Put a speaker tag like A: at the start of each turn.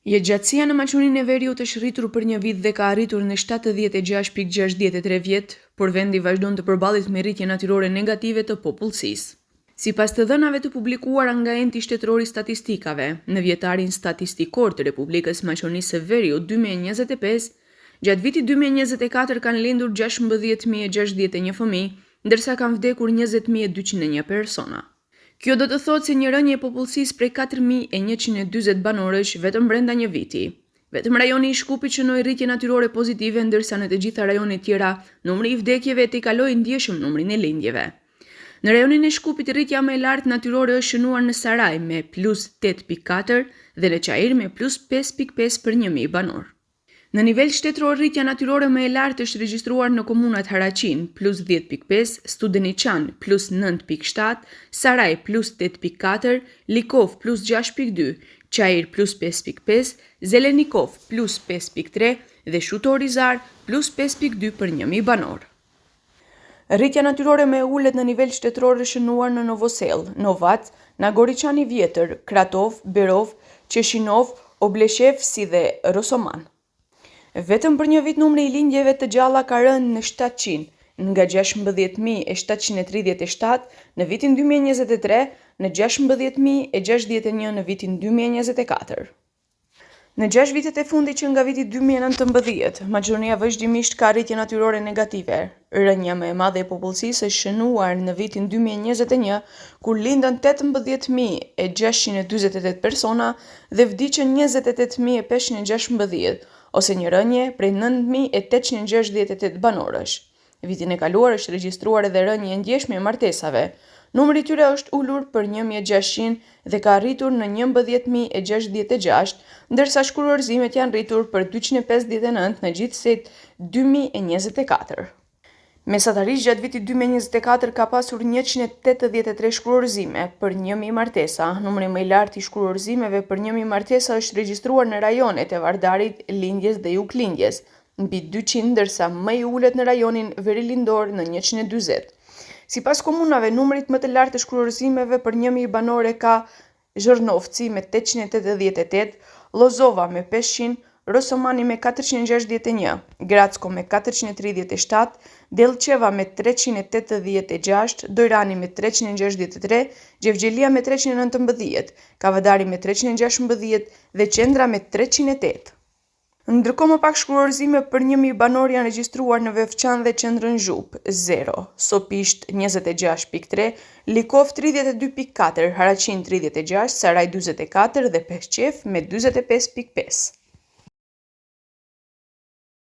A: Jetëgjatësia në maquninë e Veriut është rritur për një vit dhe ka arritur në 76,63 vjet, por vendi vazhdon të përballet me rritje natyrore negative të popullsisë. Sipas të dhënave të publikuara nga enti shtetëror i statistikave, në vjetarin statistikor të Republikës Maqonisë së Veriut 2025, gjatë vitit 2024 kanë lindur 16.061 fëmijë, ndërsa kanë vdekur 20.201 persona. Kjo do të thotë se një rënje e popullsisë prej 4.140 banorësh vetëm brenda një viti. Vetëm rajoni i Shkupit shënoi rritje natyrore pozitive, ndërsa në të gjitha rajonet tjera numri i vdekjeve tejkaloi ndjeshëm numrin e lindjeve. Në rajonin e Shkupit rritja më e lartë natyrore është shënuar në Saraj me +8.4 dhe në Çajir me +5.5 për 1.000 banor. Në nivel shtetëror rritja natyrore më e lartë është regjistruar në komunat Haraqin +10.5, Studeniçan +9.7, Saraj +8.4, Likov +6.2, Çajir +5.5, Zelenikov +5.3 dhe Shutorizar +5.2 për 1.000 banor. Rritja natyrore më e ulët në nivel shtetëror është shënuar në Novosel, Novac, Nagoriçani i Vjetër, Kratov, Berov, Qeshinov, Obleshev si dhe Rosoman. Vetëm për një vit numri i lindjeve të gjalla ka rënë në 700, nga 16.737 në vitin 2023 në 16.061 në vitin 2024. Në 6 vitet e fundit që nga viti 2019, Maqedonia vazhdimisht ka rritje natyrore negative. Rënja më e madhe e popullsisë është shënuar në vitin 2021, kur lindën 18.648 persona dhe vdiqën 28.516, ose një rënje prej 9.868 banorësh. Vitin e kaluar është regjistruar edhe rënje e ndjeshme e martesave. Numri i tyre është ulur për 1.600 dhe ka arritur në 11.066, ndërsa shkruarzimet janë rritur për 259 në gjithësisht 2024. Mesatarisht gjatë vitit 2024 ka pasur 183 shkruarzime për 1.000 martesa. Numri më i lartë i shkruarzimeve për 1.000 martesa është regjistruar në rajonet e Vardarit, Lindjes dhe Juglindjes, mbi 200, ndërsa më i ulët në rajonin Verilindor në 140. Sipas komunave, numrit më të lartë të shkruarzimeve për 1.000 banore ka Zhërnovci me 888, Lozova me 500, Rosomani me 461, Gracko me 437, Delqeva me 386, Dojrani me 363, Gjevgjelia me 319, Kavadari me 316 dhe Qendra me 308. Ndërkohë më pak shkruarzime për 1.000 banor janë regjistruar në Vefçan dhe Qendrën Zhup 0, Sopisht 26.3, Likov 32.4, Haraqin 36, Saraj 44 dhe Peshqef me 45.5.